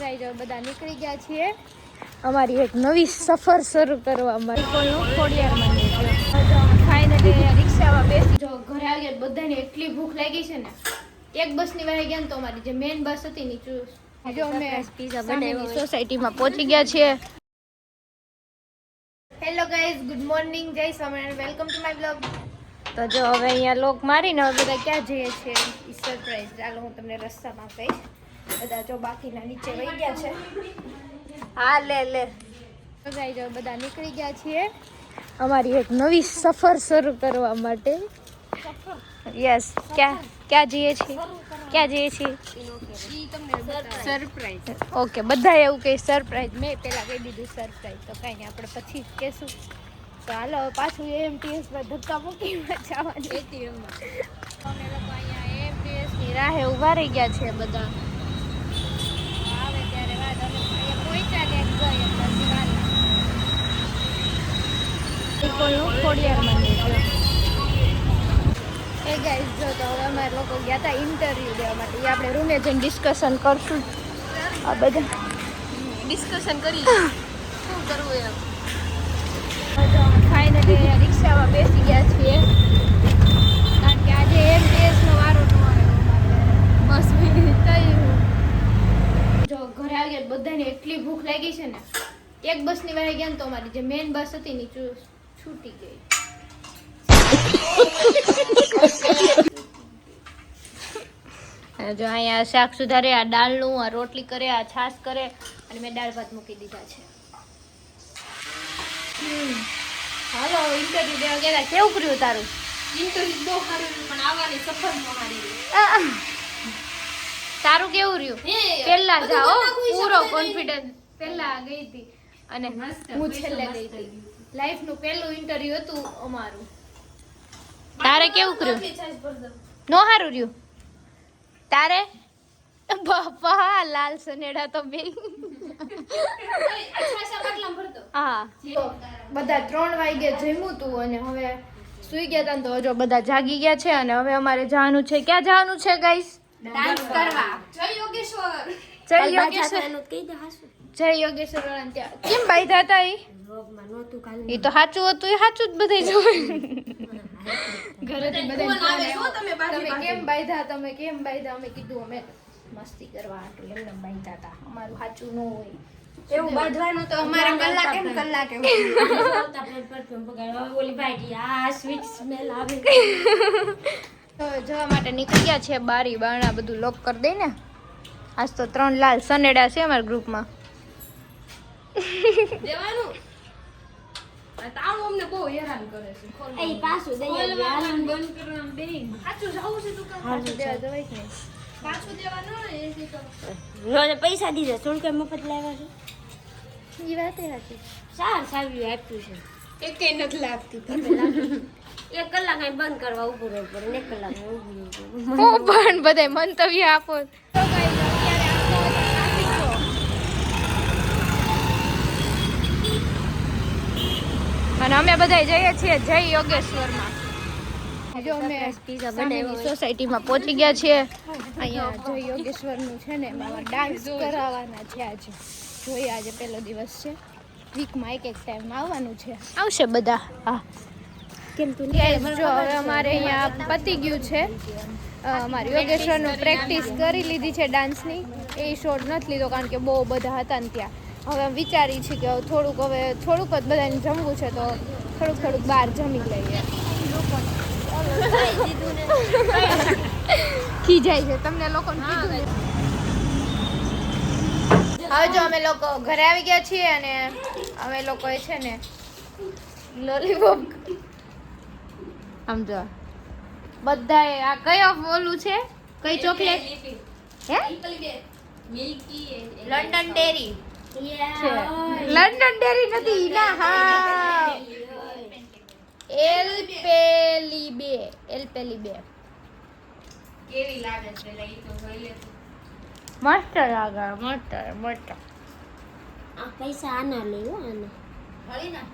Guys બધા નીકળી ગયા છીએ અમારી એક નવી સફર શરૂ કરવા માટે ફાઇનલી રિક્ષામાં બેસી જો ઘરે આવ્યા બધાને એટલી ભૂખ લાગી છે ને એક બસની વાહી ગયા ને તો અમારી જે મેઇન બસ હતી ને જો અમે સામેની સોસાયટીમાં પહોંચી ગયા છીએ. હેલો ગાઈઝ, ગુડ મોર્નિંગ, જય Swaminarayan, welcome to my blog. તો જો હવે અહીંયા લોક મારીને હવે બધા ક્યાં જઈએ છીએ એ સરપ્રાઈઝ. ચાલો હું તમને રસ્તામાં કહીશ. બધા જો બાકીના નીચે વહી ગયા છે. હા લે તો ગાઈઝ હવે બધા નીકળી ગયા છીએ અમારી એક નવી સફર શરૂ કરવા માટે. યસ, ક્યાં જઈએ છીએ સરપ્રાઈઝ. ઓકે, બધા એવું કહે સરપ્રાઈઝ. મેં પહેલાં કહી દીધું સરપ્રાઈઝ, તો કાંઈ નહીં, આપણે પછી જ કહેશું. તો હાલો પાછું એએમટીએસમાં ધક્કા મૂકી જવાનું. એટીએમમાં અમે લોકો અહીંયા એએમટીએસની રાહે ઊભા રહી ગયા છે બધા. આવે ત્યારે વાત અમે અહીંયા પહોંચ્યા ને ગઈ પછી વાત ખોડિયાર મંદિર. એ ગાઈસ જો તો હવે અમારે લોકો ગયા હતા ઇન્ટરવ્યૂ દેવા માટે. એ આપણે રૂમે જઈને ડિસ્કશન કરશું. આ બધા ડિસ્કશન કરી શું કરવું એમ. ફાઇનલી રિક્ષામાં બેસી ગયા છીએ કારણ કે આજે એમટીએસનો વારો ન આવ્યો. બસ થયું જો ઘરે આવ્યા બધાને એટલી ભૂખ લાગી છે ને એક બસની વાહી ગયા ને તો અમારી જે મેઇન બસ હતી ને છૂટી ગઈ. જો અહીંયા શાક સુધારે, આ દાળનું, આ રોટલી કરે, આ છાશ કરે અને મેં દાળ ભાત મૂકી દીધા છે. હાલો ઇન્ટરવ્યુ દેવા ગયા. કેવું કર્યું તારું ઇન્ટરવ્યુ? બહુ સારું, પણ આવવાની સફર ન હારી. તારું કેવું રહ્યું? પહેલા જાઓ પૂરો કોન્ફિડન્સ. પહેલા ગઈ હતી અને હું છેલ્લે ગઈ હતી. લાઈફ નું પહેલું ઇન્ટરવ્યુ હતું અમારું. તારે કેવું કર્યું? નો હારું રહ્યું તારે? બાપા લાલ સનેડા તો બે. હા, બધા 3 વાગે જમ્યું તું અને હવે સુઈ ગયા હતા. તો જો બધા જાગી ગયા છે અને હવે અમારે જવાનું છે. ક્યાં જવાનું છે ગાઈસ? ડાન્સ કરવા. જય યોગેશ્વર વાળા ત્યાં. કેમ બાંધ્યા હતા એ તો સાચું હતું, એ સાચું જ બધે જોવે. ઘરેથી બધા તમે કેમ બાંધ્યા, તમે કેમ બાંધ્યા? અમે કીધું અમે મસ્તી કરવા આટલું એમને બાંધ્યા હતા. અમારું સાચું ન હોય એવું બાંધવાનું. તો અમારે કલાક ઓલી ભાઈ આ સ્વીટ સ્મેલ આવે. તો જવા માટે નીકળી ગયા છે. બારી બારણા બધું લોક કરી દઈ ને. આજ તો 3 લાલ સનેડા છે અમારા ગ્રુપમાં. દેવાનું તાળું અમને બહુ હેરાન કરે છે. એ પાછું દઈ આવું બંધ કરવાનું દે. સાચું જાવું છે દુકાન પાછું દેવા જવાય કે પાછું દેવાનું એ તો રોજ પૈસા દીધે થોડું કે મફત લાવ્યા છે. ઈ વાત એ હતી. સારું આપ્યું છે. એકે નથી લાગતી. 1 કલાક અહીં બંધ કરવા ઉભું રહેવું પડે. 1 કલાક ઉભું પણ બધા મંતવ્ય આપો. અને અમે બધા જઈએ છીએ જય યોગેશ્વરમાં. જો અમે સોસાયટીમાં પહોંચી ગયા છીએ. અહીંયા જય યોગેશ્વરનું છે ને એમાં ડાન્સ કરાવવાના છે. આજે જોઈએ, આજે પહેલો દિવસ છે. વીકમાં એક ટાઈમ આવવાનું છે. આવશે બધા. હા કેમ તું જો હવે અમારે અહીંયા પતી ગયું છે. અમારે યોગેશ્વરનું પ્રેક્ટિસ કરી લીધી છે ડાન્સની. એ શોર્ટ નથી લીધો કારણ કે બહુ બધા હતા ને ત્યાં. હવે વિચારી છે કે થોડુંક જ બધાને જમવું છે તો થોડુંક બહાર જમી લઈએ. ખીજાય છે તમને લોકો. હવે જો અમે લોકો ઘરે આવી ગયા છીએ અને અમે લોકો છે ને લોલીપોપ સમજો બધાએ. આ કયો ઓલું છે? કઈ ચોકલેટ? હે લંડન ડેરી. લંડન ડેરી નથી ના. હા એલપેલી બે કેવી લાગે છે? લઈ તો જોઈએ. મસ્ત લાગે. મસ્ત. આ પૈસા આના લેવો આના હળી ના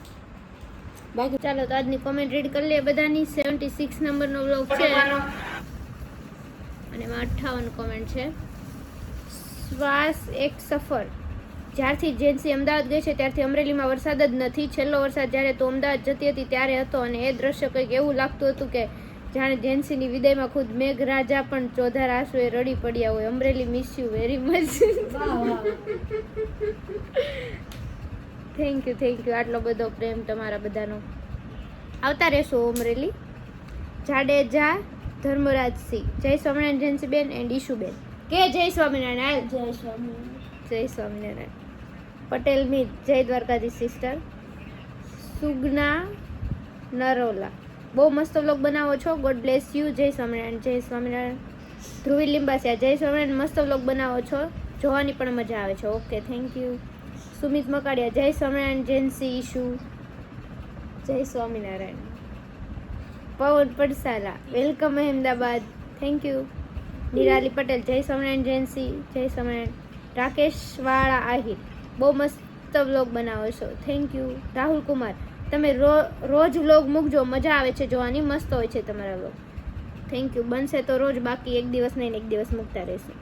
બાકી. ચાલો તો આજની કોમેન્ટ રીડ કરી લઈએ બધાની. 76 નંબરનો વ્લોગ છે અને એમાં 58 કોમેન્ટ છે. શ્વાસ એક સફર. જ્યારથી જેન્સી અમદાવાદ ગઈ છે ત્યારથી અમરેલીમાં વરસાદ જ નથી. છેલ્લો વરસાદ જ્યારે તો અમદાવાદ જતી હતી ત્યારે હતો અને એ દ્રશ્ય કંઈક એવું લાગતું હતું કે જાણે જેન્સીની વિદાયમાં ખુદ મેઘરાજા પણ ચોધાર આંસુએ રડી પડ્યા હોય. Amreli miss you very much. Thank you. આટલો બધો પ્રેમ તમારા બધાનો. આવતા રહેશો અમરેલી. જાડેજા ધર્મરાજસિંહ, જય સ્વામિનારાયણ જેન્સીબેન એન્ડ ઈશુબેન. કે જય સ્વામિનારાયણ. જય સ્વામિનારાયણ. પટેલ મીત, જય દ્વારકાધીશ સિસ્ટર. સુગના નરોલા, બહુ મસ્ત વ્લોગ બનાવો છો, ગોડ બ્લેસ યુ. જય સ્વામિનારાયણ. જય સ્વામિનારાયણ. ધ્રુવી લિંબાસિયા, જય સ્વામિનારાયણ. મસ્ત વ્લોગ બનાવો છો, જોવાની પણ મજા આવે છે. Okay, thank you. Sumit Makadiya, જય સ્વામિનારાયણ જેન્સી ઈશુ. જય Swaminarayan. Pavan Padsala, welcome Ahmedabad. Thank you. Nirali Patel, જય સ્વામિનારાયણ જેન્સી. જય સ્વામિનારાયણ. રાકેશ વાળા આહિર, બહુ મસ્ત વ્લોગ બનાવો છો. Thank you. રાહુલ કુમાર, તમે રોજ વ્લોગ મૂકજો, મજા આવે છે જોવાની, મસ્ત હોય છે તમારા વ્લોગ. Thank you. બનશે તો રોજ, બાકી એક દિવસ નહીં એક દિવસ મૂકતા રહેશું.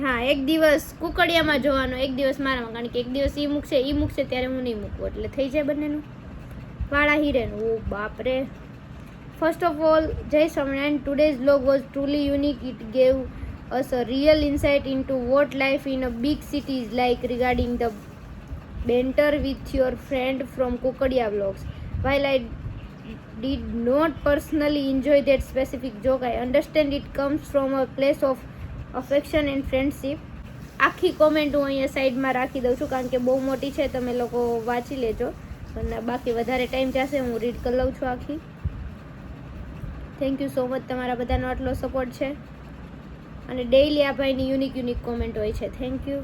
હા, એક દિવસ કુકડિયામાં જોવાનો, એક દિવસ મારામાં, કારણ કે એક દિવસ ઈ મૂકશે ત્યારે હું નહીં મૂકું, એટલે થઈ જાય બંનેનું. વાળા હિરેન, ઓ બાપરે. ફર્સ્ટ ઓફ ઓલ, જય Swaminarayan. Today's vlog was truly unique. It gave us a real insight into what life in a big city is like regarding the banter with your friend from Kukadia vlogs. While I did not personally enjoy that specific joke, I understand it comes from a place of affection and friendship. આખી comment હું અહીંયા સાઈડમાં રાખી દઉં છું, કારણ કે બહુ મોટી છે, તમે લોકો વાંચી લેજો, અને બાકી વધારે ટાઈમ જશે હું રીડ કરી લઉં છું આખી. થેન્ક યુ સો મચ, તમારા બધાનો આટલો સપોર્ટ છે, અને ડેઈલી આ ભાઈની યુનિક કોમેન્ટ હોય છે. Thank you.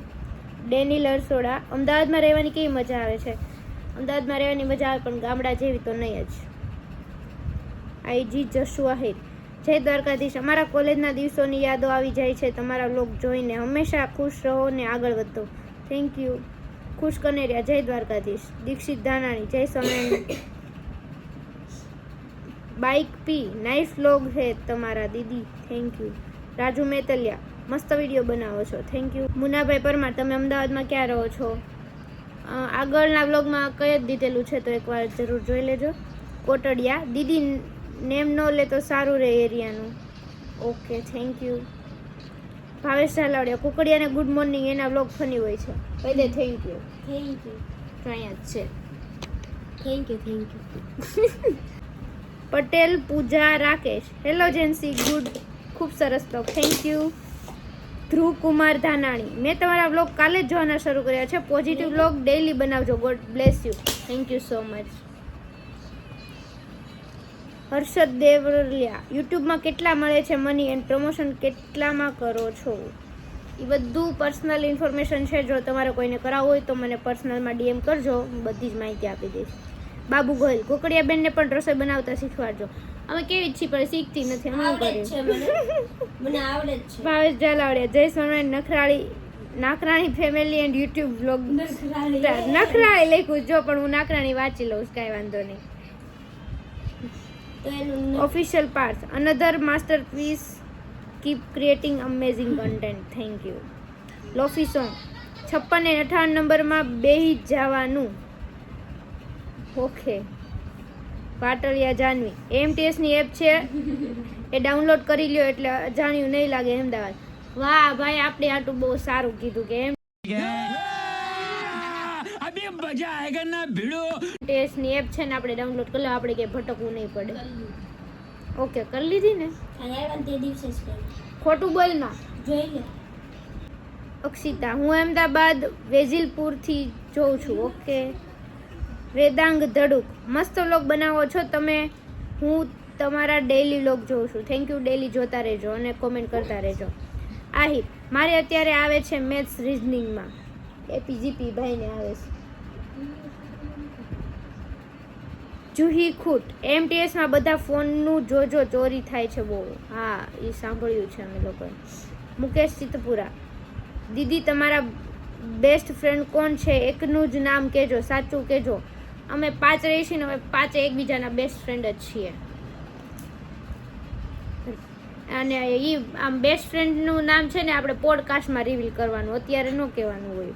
ડેનિલ અરસોડા, અમદાવાદમાં રહેવાની કેવી મજા આવે છે? અમદાવાદમાં રહેવાની મજા આવે, પણ ગામડા જેવી તો નહીં જ. આઈજી જશુ આહિર, જય દ્વારકાધીશ. અમારા કોલેજના દિવસોની યાદો આવી જાય છે તમારા વ્લોગ જોઈને. હંમેશા ખુશ રહો ને આગળ વધો. Thank you. ખુશ કનેરિયા, જય દ્વારકાધીશ. દીક્ષિત ધાનાણી, જય Swaminarayan. Bike P, nice vlog છે તમારા દીદી. Thank you. રાજુ મેતલિયા, મસ્ત વિડીયો બનાવો છો. Thank you. મુનાભાઈ પરમાર, તમે અમદાવાદમાં ક્યાં રહો છો? આગળના વ્લોગમાં કઈ જ દીધેલું છે, તો એકવાર જરૂર જોઈ લેજો. કોટડિયા, દીદી નેમ ન લે તો સારું રહે એરિયાનું. Okay, thank you. Bhavesh Zalavadiya, કુકડિયાને ગુડ મોર્નિંગ, એના વ્લોગ ફની હોય છે. કહી દે થેન્ક યુ. તો અહીંયા જ છે. Thank you. Patel Pooja Rakesh, hello Jency, good, ખૂબ સરસ vlog. Thank you. Dhruv Kumar Dhanani, મેં તમારા વ્લોગ કાલે જ જોવાના શરૂ કર્યા છે. પોઝિટિવ વ્લોગ ડેઈલી બનાવજો. God bless you. Thank you so much. Harshad Devaliya, યુટ્યુબમાં કેટલા મળે છે મની એન્ડ પ્રમોશન કેટલામાં કરો છો? એ બધું પર્સનલ ઇન્ફોર્મેશન છે, જો તમારે કોઈને કરાવવું હોય તો મને પર્સનલમાં ડીએમ કરજો, હું બધી જ માહિતી આપી દઈશ. બાબુ ગોહિલ, કુકડિયા બેનને પણ રસોઈ બનાવતા શીખવાડજો. અમે કેવી જ છીએ પણ શીખતી નથી. મને આવડે જ છે. ભાવેશ ઝાલાવડિયા, જય Swaminarayan. Nakrani family and YouTube vlog. નખરાળી લખ્યું જો, પણ હું નાકરાણી વાંચી લઉં, કાંઈ વાંધો નહીં. Official part, another masterpiece, keep creating amazing content. Thank you. Lo-fi song, 56 અને 58 નંબરમાં બેહી જવાનું. ઓકે. પાટલિયા જાનવી, એમટીએસ ની એપ છે એ ડાઉનલોડ કરી લ્યો, એટલે અજાણ્યું નહીં લાગે અમદાવાદ. વાહ ભાઈ, આપણે આટલું બહુ સારું કીધું કે એમટીએસ ની એપ છે ને, આપણે ડાઉનલોડ કરી લો, આપણે ક્યાંય ભટકવું નહીં પડે. ઓકે, કરી લીધી ને? ખોટું બોલ માં જોઈ લે. અક્ષિતા, હું અમદાવાદ વેજીલપુરથી જોઉં છું. ઓકે. વેદાંગ ધડુક, મસ્ત વ્લોગ બનાવો છો તમે, હું તમારા ડેઈલી વ્લોગ જોઉં છું. Thank you. ડેઈલી જોતા રહેજો અને કોમેન્ટ કરતા રહેજો. આહિર, મારે અત્યારે આવે છે મેથ્સ રિઝનિંગમાં. એપીજીપી ભાઈને આવે છે. જુહી ખૂટ, એમટીએસમાં બધા ફોનનું જોજો, ચોરી થાય છે બહુ. હા, એ સાંભળ્યું છે અમે લોકોએ. મુકેશ ચિતપુરા, દીદી તમારા બેસ્ટ ફ્રેન્ડ કોણ છે? એકનું જ નામ કહેજો, સાચું કહેજો. અમે 5 રહી છીએ ને, અમે 5 એકબીજાના બેસ્ટ ફ્રેન્ડ જ છીએ. અને એ આમ બેસ્ટ ફ્રેન્ડનું નામ છે ને આપણે પોડકાસ્ટમાં રિવીલ કરવાનું, અત્યારે ન કહેવાનું હોય.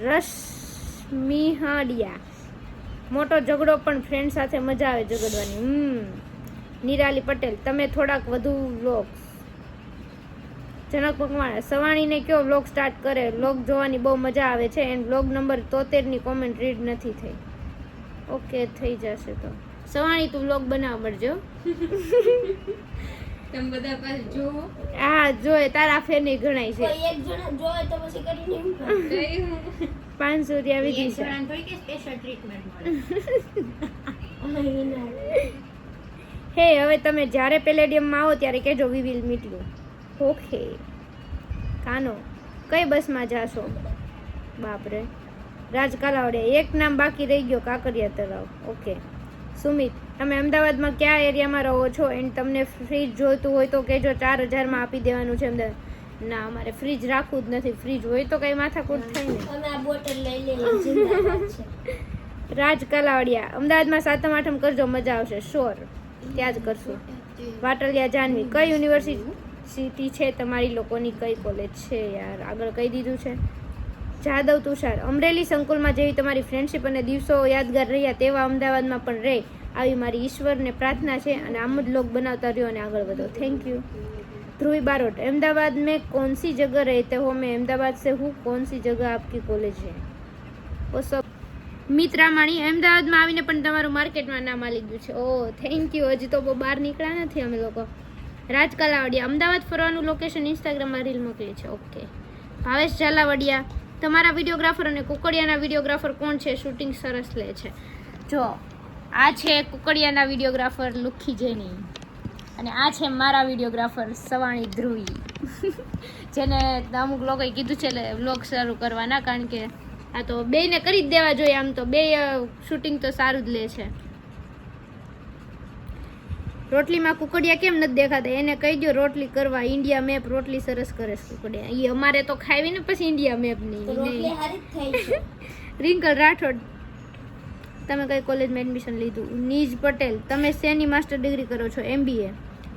રશ્મિહાડિયા, મોટો ઝઘડો પણ ફ્રેન્ડ સાથે મજા આવે ઝઘડવાની. નિરાલી પટેલ, તમે થોડાક વધુ વ્લોગ્સ. જનક મકવાણા, સવાણીને કયો વ્લોગ સ્ટાર્ટ કરે, વ્લોગ જોવાની બહુ મજા આવે છે. એન્ડ વ્લોગ નંબર 73 ની કોમેન્ટ રીડ નથી થઈ. ઓકે, થઈ જશે. તો સવાણી તું વ્લોગ બનાવ મળજો. તમે બધા પાસે જોવો. હા જોએ, તારા ફેર નહીં ગણાય છે. કોઈ એક જણા જોવે તો પછી કરીને હું કરું? 500 રૂપિયા વિધિ છે. થોડી કે સ્પેશિયલ ટ્રીટમેન્ટ મળે. હે, હવે તમે જ્યારે પેલેડિયમમાં આવો ત્યારે કહેજો, we will meet you. Okay. Kano, કઈ બસમાં જાશો? બાપરે. રાજ કાલાવડે, એક નામ બાકી રહી ગયો, કાંકરિયા તળાવ. ઓકે. સુમિત, તમે અમદાવાદમાં કયા એરિયામાં રહો છો? એન્ડ તમને ફ્રીજ જોઈતું હોય તો કહેજો, 4000 માં આપી દેવાનું છે અમદાવાદ. ના, અમારે ફ્રીજ રાખવું જ નથી. ફ્રીજ હોય તો કઈ માથાકૂટ થાય ને. અમે આ બોટલ લઈ લઈએ, જિંદાબાદ છે. રાજ કાલાવડિયા, અમદાવાદમાં 7મ 8મ કરજો, મજા આવશે. શ્યોર, ત્યાં જ કરશું. વાટલિયા જાનવી, કઈ યુનિવર્સિટી છે તમારી લોકોની? કઈ કોલેજ છે યાર? આગળ કહી દીધું છે. જાદવ તુષાર, અમરેલી સંકુલમાં જેવી તમારી ફ્રેન્ડશિપ અને દિવસો યાદગાર રહ્યા તેવા અમદાવાદમાં પણ રહે, આવી મારી ઈશ્વરને પ્રાર્થના છે. અને આમ જ લોગ બનાવતા રહ્યો અને આગળ વધો. Thank you. ધ્રુવી બારોટ, अहमदाबाद में कौन सी जगह रहते हो? मैं अहमदाबाद से हूँ. कौन सी जगह आपकी कॉलेज है? वो सब. મિત રામાણી, અમદાવાદમાં આવીને પણ તમારું માર્કેટમાં નામ આવી ગયું છે. ઓહ, થેન્ક યુ. હજી તો બહુ બહાર નીકળ્યા નથી અમે લોકો. રાજ કાલાવડિયા, અમદાવાદ ફરવાનું લોકેશન ઇન્સ્ટાગ્રામમાં રીલ મોકલી છે. ઓકે. ભાવેશ ઝાલાવડિયા, તમારા વિડીયોગ્રાફર અને કુકડિયાના વિડીયોગ્રાફર કોણ છે? શૂટિંગ સરસ લે છે. જો આ છે કુકડિયાના વિડીયોગ્રાફર લુખી જેની, અને આ છે મારા વિડીયોગ્રાફર સવાણી ધ્રુવી, જેને અમુક લોકોએ કીધું છે વ્લોગ શરૂ કરવાના, કારણ કે આ તો બેયને કરી જ દેવા જોઈએ. આમ તો બે શૂટિંગ તો સારું જ લે છે. રોટલીમાં કુકડિયા કેમ નથી દેખાતા? એને કહી દો રોટલી કરવા. ઇન્ડિયા મેપ રોટલી સરસ કરે છે કુકડિયા. એ અમારે તો ખાવી ને પછી ઇન્ડિયા મેપ રોટલી હારી જ થઈ છે. રિંકલ રાઠોડ, તમે કઈ કોલેજમાં એડમિશન લીધું? નીજ પટેલ, તમે શેની માસ્ટર ડિગ્રી કરો છો? MBA.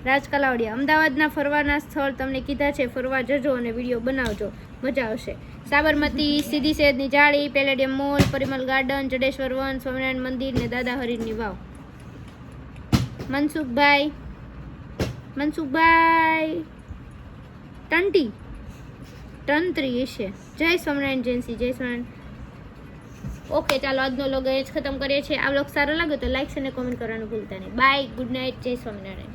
રાજ કાલાવડિયા, અમદાવાદના ફરવાના સ્થળ તમને કીધા છે, ફરવા જજો અને વિડીયો બનાવજો, મજા આવશે. સાબરમતી, સીધી સૈયદની જાળી, palladium mall, Parimal garden, Jadeshwar one, Swaminarayan મંદિર ને દાદા હરીની વાવ. મનસુખભાઈ તંત્રી છે. જય સ્વામિનારાયણ જયંતિ, જય સ્વામિનારાયણ. ઓકે, ચાલો આજનો લોગ એ જ ખતમ કરીએ છીએ. આ વ્લોગ સારો લાગ્યો તો લાઈક અને કોમેન્ટ કરવાનું ભૂલતા નહીં. બાય, ગુડ નાઇટ, જય સ્વામિનારાયણ.